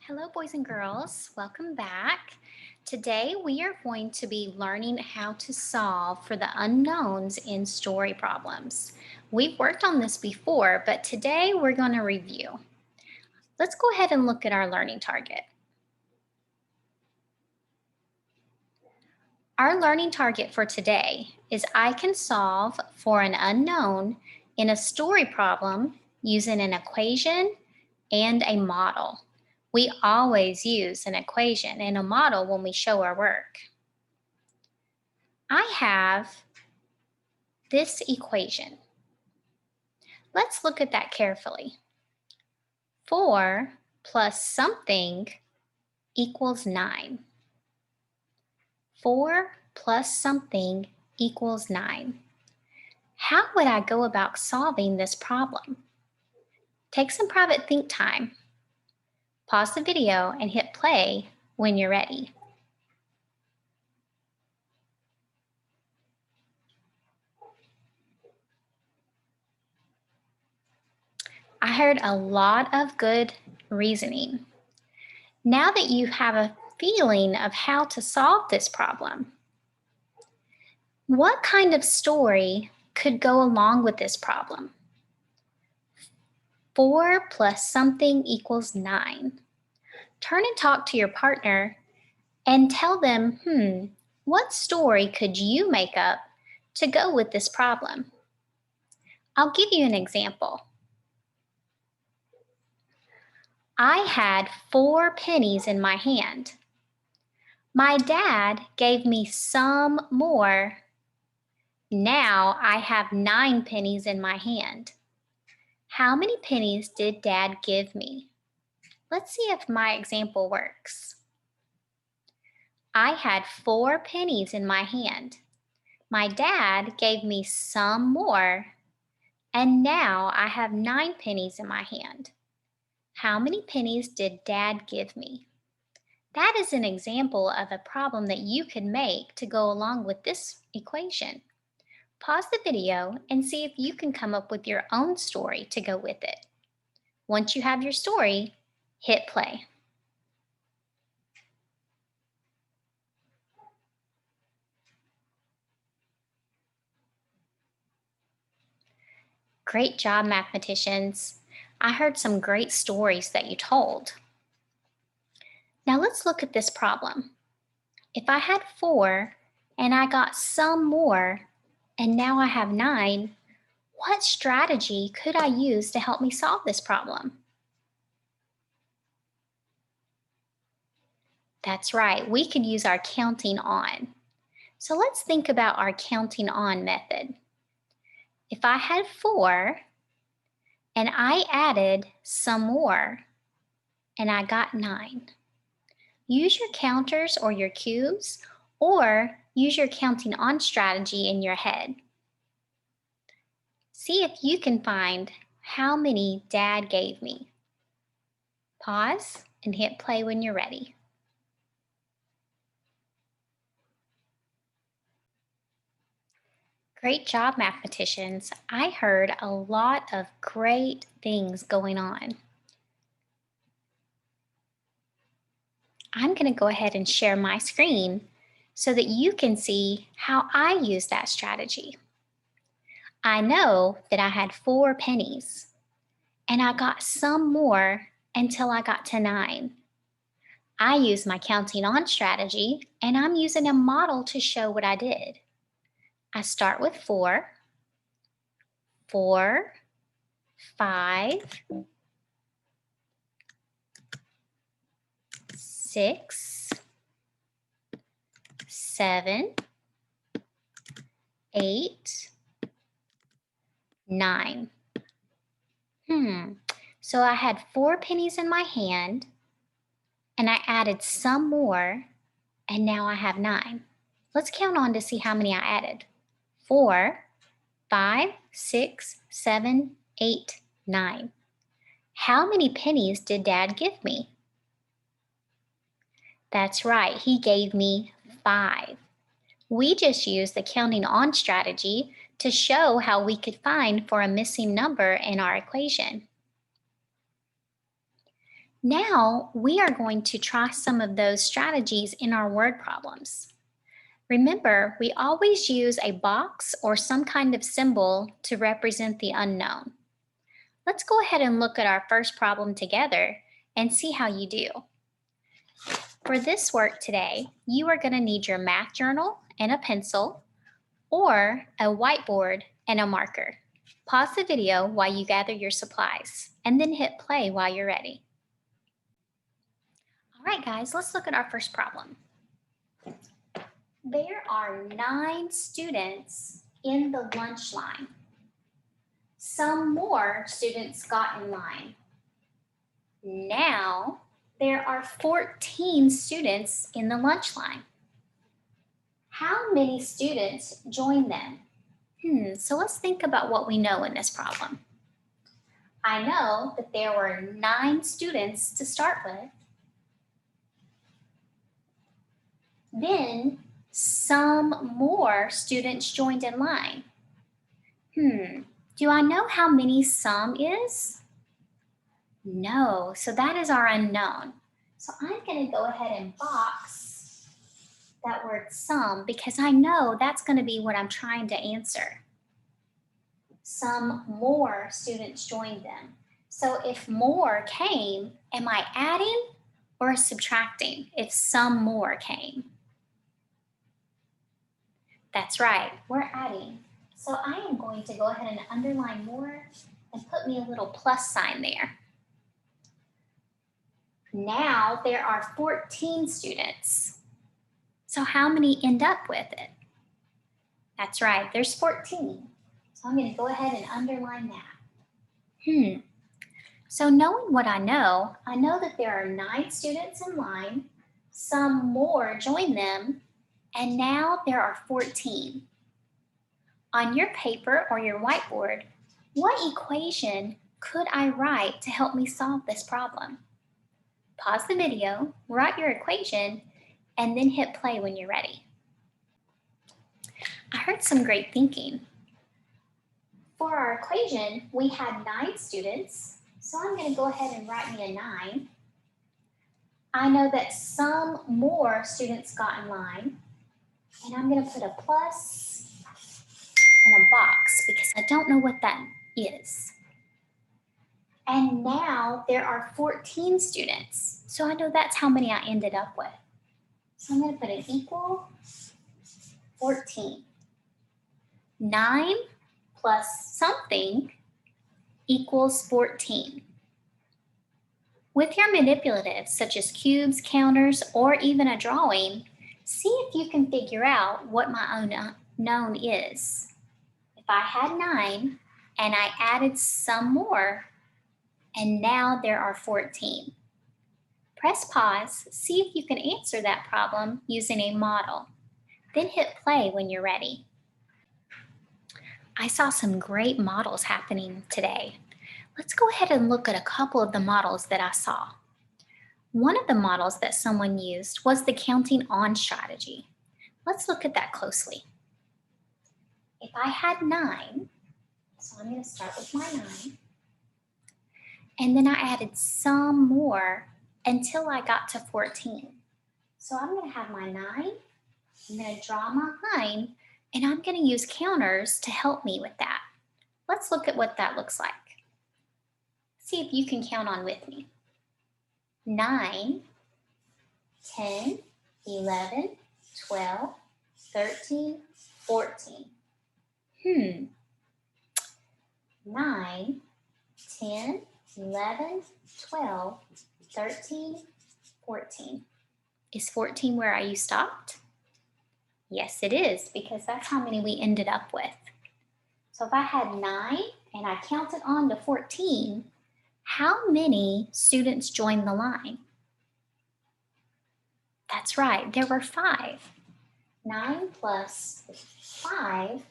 Hello, boys and girls. Welcome back. Today we are going to be learning how to solve for the unknowns in story problems. We've worked on this before, but today we're going to review. Let's go ahead and look at our learning target. Our learning target for today is I can solve for an unknown in a story problem using an equation and a model. We always use an equation and a model when we show our work. I have this equation. Let's look at that carefully. 4 plus something equals 9. 4 plus something equals 9. How would I go about solving this problem? Take some private think time. Pause the video and hit play when you're ready. I heard a lot of good reasoning. Now that you have a feeling of how to solve this problem, what kind of story could go along with this problem? 4 plus something equals 9. Turn and talk to your partner and tell them, what story could you make up to go with this problem? I'll give you an example. I had 4 pennies in my hand. My dad gave me some more. Now I have 9 pennies in my hand. How many pennies did Dad give me? Let's see if my example works. I had 4 pennies in my hand. My dad gave me some more, and now I have 9 pennies in my hand. How many pennies did Dad give me? That is an example of a problem that you can make to go along with this equation. Pause the video and see if you can come up with your own story to go with it. Once you have your story, hit play. Great job, mathematicians. I heard some great stories that you told. Now let's look at this problem. If I had 4 and I got some more and now I have 9, what strategy could I use to help me solve this problem? That's right, we could use our counting on. So let's think about our counting on method. If I had 4 and I added some more and I got 9, use your counters or your cubes or use your counting on strategy in your head. See if you can find how many Dad gave me. Pause and hit play when you're ready. Great job, mathematicians. I heard a lot of great things going on. I'm going to go ahead and share my screen so that you can see how I use that strategy. I know that I had 4 pennies and I got some more until I got to 9. I used my counting on strategy and I'm using a model to show what I did. I start with 4, 4, 5, 6, 7, 8, 9. So I had 4 pennies in my hand and I added some more and now I have 9. Let's count on to see how many I added. 4, 5, 6, 7, 8, 9. How many pennies did Dad give me? That's right, he gave me 5. We just used the counting on strategy to show how we could find for a missing number in our equation. Now we are going to try some of those strategies in our word problems. Remember, we always use a box or some kind of symbol to represent the unknown. Let's go ahead and look at our first problem together and see how you do. For this work today, you are going to need your math journal and a pencil, or a whiteboard and a marker. Pause the video while you gather your supplies, and then hit play while you're ready. All right, guys, let's look at our first problem. There are 9 students in the lunch line. Some more students got in line. Now, there are 14 students in the lunch line. How many students joined them? So let's think about what we know in this problem. I know that there were 9 students to start with. Then some more students joined in line. Do I know how many some is? No, so that is our unknown. So I'm going to go ahead and box that word some because I know that's going to be what I'm trying to answer. Some more students joined them. So if more came, am I adding or subtracting if some more came? That's right, we're adding. So I am going to go ahead and underline more and put me a little plus sign there. Now there are 14 students. So how many end up with it? That's right, there's 14. So I'm going to go ahead and underline that. So knowing what I know that there are 9 students in line, some more joined them, and now there are 14. On your paper or your whiteboard, what equation could I write to help me solve this problem? Pause the video, write your equation, and then hit play when you're ready. I heard some great thinking. For our equation, we had 9 students, so I'm going to go ahead and write me a 9. I know that some more students got in line, and I'm going to put a plus and a box because I don't know what that is. And now there are 14 students, so I know that's how many I ended up with. So I'm going to put an equal 14. 9 plus something equals 14. With your manipulatives, such as cubes, counters, or even a drawing, see if you can figure out what my unknown is. If I had 9 and I added some more, and now there are 14. Press pause, see if you can answer that problem using a model. Then hit play when you're ready. I saw some great models happening today. Let's go ahead and look at a couple of the models that I saw. One of the models that someone used was the counting on strategy. Let's look at that closely. If I had 9, so I'm going to start with my 9, and then I added some more until I got to 14. So I'm going to have my 9, I'm going to draw my line, and I'm going to use counters to help me with that. Let's look at what that looks like. See if you can count on with me. 9, 10, 11, 12, 13, 14. 9, 10, 11, 12, 13, 14. Is 14 where you stopped? Yes, it is, because that's how many we ended up with. So if I had 9 and I counted on to 14, how many students joined the line? That's right, there were 5. 9 plus 5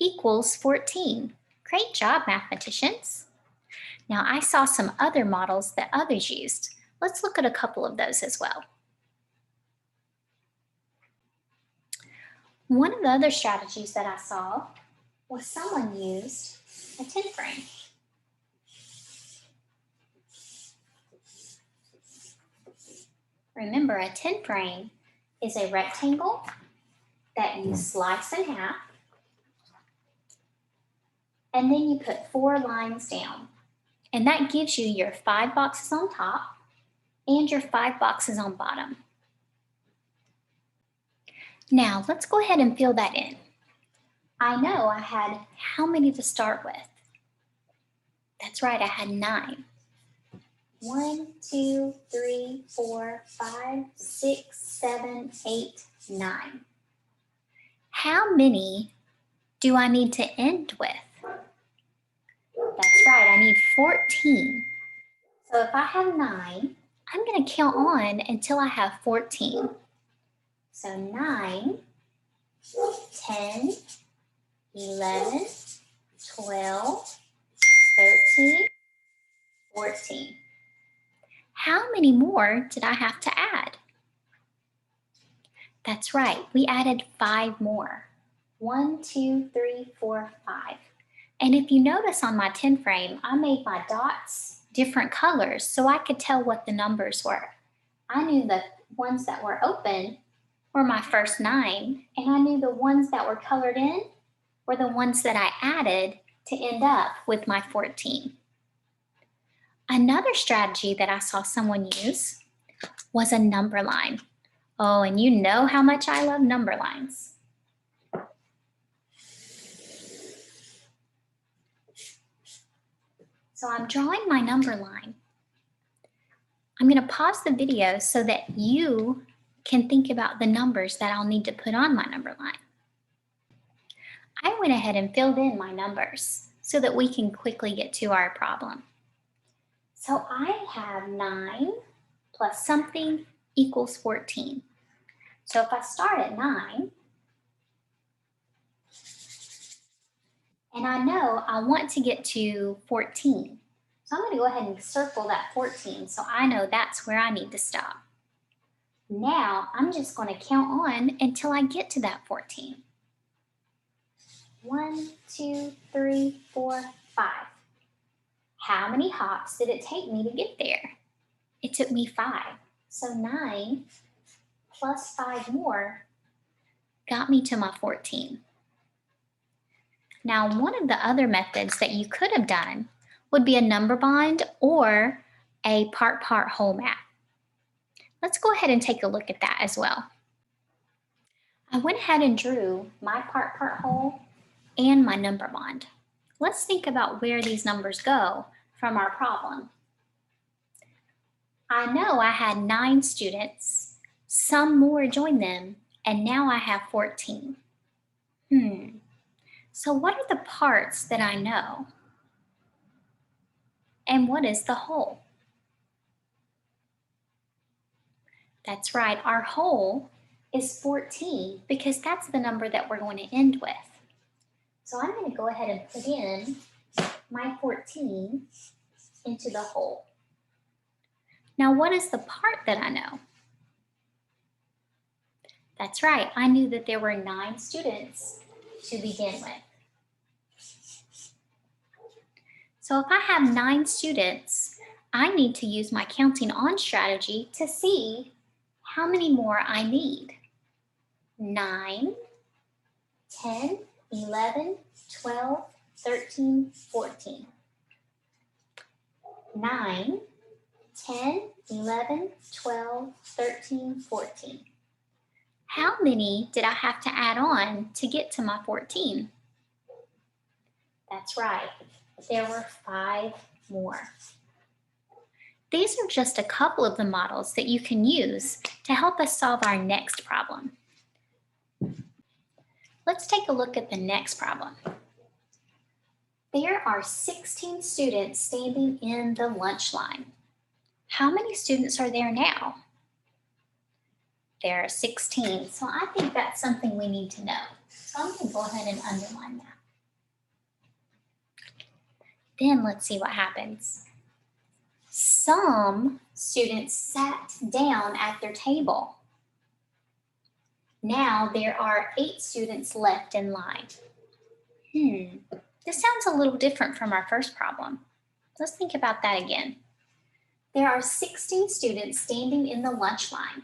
equals 14. Great job, mathematicians. Now, I saw some other models that others used. Let's look at a couple of those as well. One of the other strategies that I saw was someone used a 10 frame. Remember, a 10 frame is a rectangle that you slice in half, and then you put 4 lines down. And that gives you your 5 boxes on top and your 5 boxes on bottom. Now, let's go ahead and fill that in. I know I had how many to start with? That's right, I had 9. 1, 2, 3, 4, 5, 6, 7, 8, 9. How many do I need to end with? That's right, I need 14. So if I have 9, I'm going to count on until I have 14. So 9, 10, 11, 12, 13, 14. How many more did I have to add? That's right, we added 5 more. 1, 2, 3, 4, 5. And if you notice on my 10 frame, I made my dots different colors so I could tell what the numbers were. I knew the ones that were open were my first 9, and I knew the ones that were colored in were the ones that I added to end up with my 14. Another strategy that I saw someone use was a number line. Oh, and you know how much I love number lines. So I'm drawing my number line. I'm going to pause the video so that you can think about the numbers that I'll need to put on my number line. I went ahead and filled in my numbers so that we can quickly get to our problem. So I have 9 plus something equals 14. So if I start at 9, and I know I want to get to 14. So I'm going to go ahead and circle that 14 so I know that's where I need to stop. Now I'm just going to count on until I get to that 14. 1, 2, 3, 4, 5. How many hops did it take me to get there? It took me 5. So 9 plus 5 more got me to my 14. Now, one of the other methods that you could have done would be a number bond or a part whole map. Let's go ahead and take a look at that as well. I went ahead and drew my part whole and my number bond. Let's think about where these numbers go from our problem. I know I had 9 students, some more joined them, and now I have 14. So what are the parts that I know? And what is the whole? That's right, our whole is 14 because that's the number that we're going to end with. So I'm going to go ahead and put in my 14 into the whole. Now, what is the part that I know? That's right, I knew that there were 9 students to begin with. So if I have 9 students, I need to use my counting on strategy to see how many more I need. 9, 10, 11, 12, 13, 14. 9, 10, 11, 12, 13, 14. How many did I have to add on to get to my 14? That's right, there were 5 more. These are just a couple of the models that you can use to help us solve our next problem. Let's take a look at the next problem. There are 16 students standing in the lunch line. How many students are there now? There are 16, so I think that's something we need to know. So I'm going to go ahead and underline that. Then let's see what happens. Some students sat down at their table. Now there are 8 students left in line. This sounds a little different from our first problem. Let's think about that again. There are 16 students standing in the lunch line.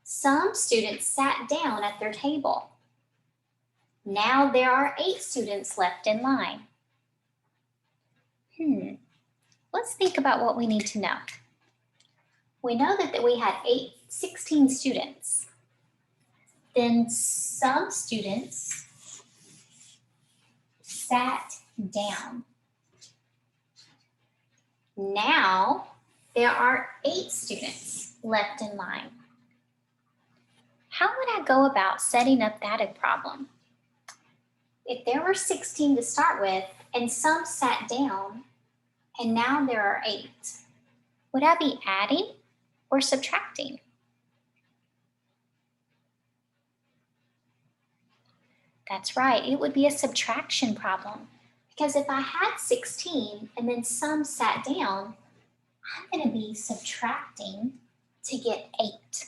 Some students sat down at their table. Now there are 8 students left in line. Let's think about what we need to know. We know that we had 16 students. Then some students sat down. Now there are 8 students left in line. How would I go about setting up that problem? If there were 16 to start with and some sat down and now there are 8, would I be adding or subtracting? That's right, it would be a subtraction problem. Because if I had 16 and then some sat down, I'm going to be subtracting to get 8.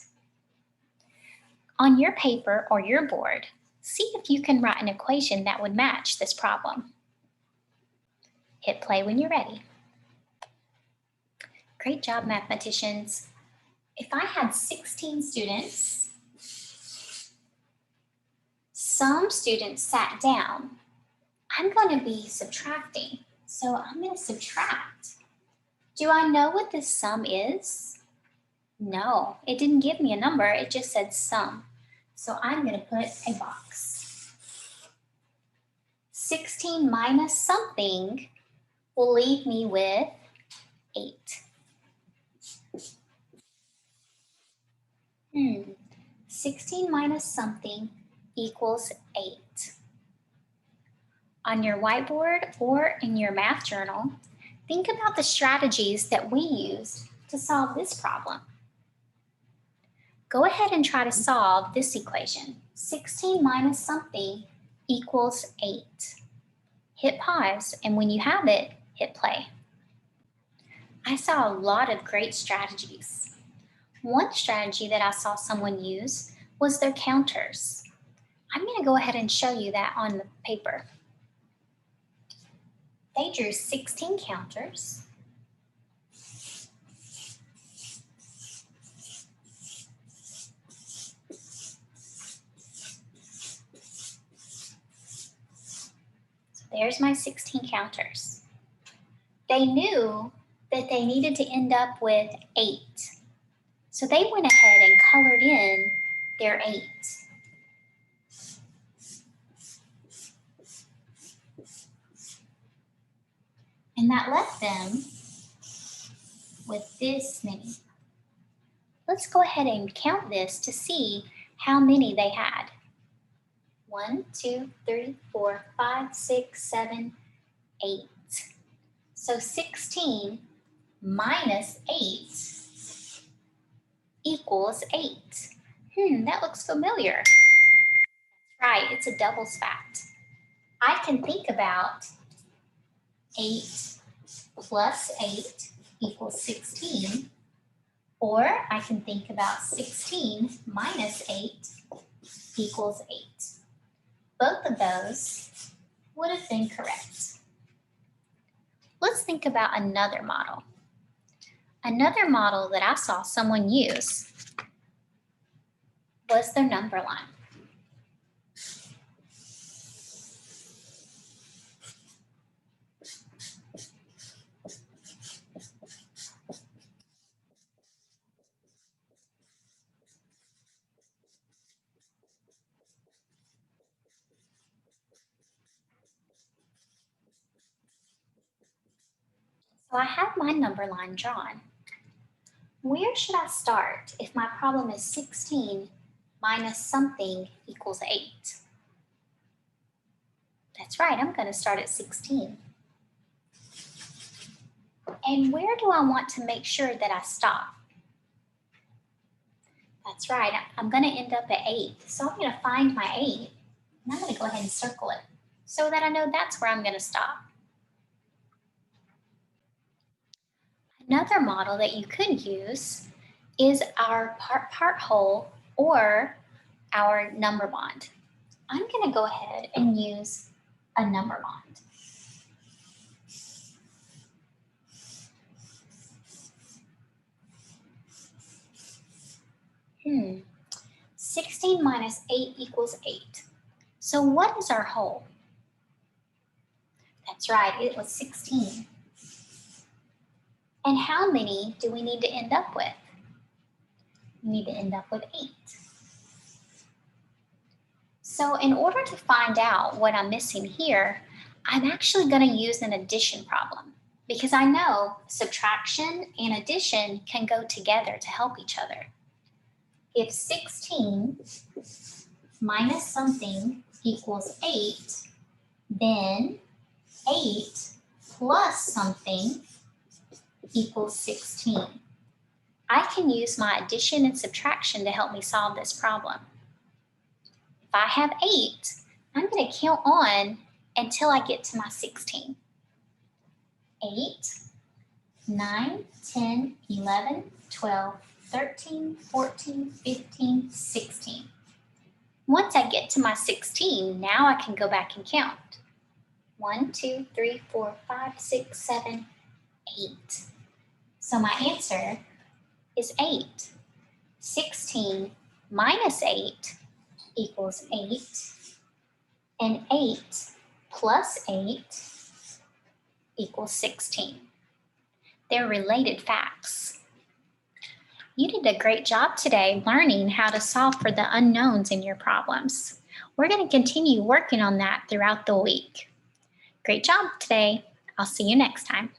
On your paper or your board, see if you can write an equation that would match this problem. Hit play when you're ready. Great job, mathematicians. If I had 16 students, some students sat down, I'm going to be subtracting. So I'm going to subtract. Do I know what this sum is? No, it didn't give me a number. It just said sum. So I'm going to put a box. 16 minus something will leave me with 8. 16 minus something equals 8. On your whiteboard or in your math journal, think about the strategies that we use to solve this problem. Go ahead and try to solve this equation. 16 minus something equals 8. Hit pause, and when you have it, hit play. I saw a lot of great strategies. One strategy that I saw someone use was their counters. I'm going to go ahead and show you that on the paper. They drew 16 counters. So there's my 16 counters. They knew that they needed to end up with 8. So they went ahead and colored in their 8. And that left them with this many. Let's go ahead and count this to see how many they had. 1, 2, 3, 4, 5, 6, 7, 8. So 16 minus 8 equals 8. That looks familiar. That's right, it's a doubles fact. I can think about 8 plus 8 equals 16, or I can think about 16 minus 8 equals 8. Both of those would have been correct. Let's think about another model. Another model that I saw someone use was their number line. So I have my number line drawn. Where should I start if my problem is 16 minus something equals 8? That's right, I'm going to start at 16. And where do I want to make sure that I stop? That's right, I'm going to end up at 8. So I'm going to find my 8, and I'm going to go ahead and circle it so that I know that's where I'm going to stop. Another model that you could use is our part whole or our number bond. I'm going to go ahead and use a number bond. 16 minus 8 equals 8. So what is our whole? That's right, it was 16. And how many do we need to end up with? We need to end up with 8. So in order to find out what I'm missing here, I'm actually going to use an addition problem because I know subtraction and addition can go together to help each other. If 16 minus something equals 8, then 8 plus something equals 16. I can use my addition and subtraction to help me solve this problem. If I have 8, I'm going to count on until I get to my 16. 8, 9, 10, 11, 12, 13, 14, 15, 16. Once I get to my 16, now I can go back and count. 1, 2, 3, 4, 5, 6, 7, 8. So my answer is 8. 16 minus 8 equals 8. And 8 plus 8 equals 16. They're related facts. You did a great job today learning how to solve for the unknowns in your problems. We're going to continue working on that throughout the week. Great job today. I'll see you next time.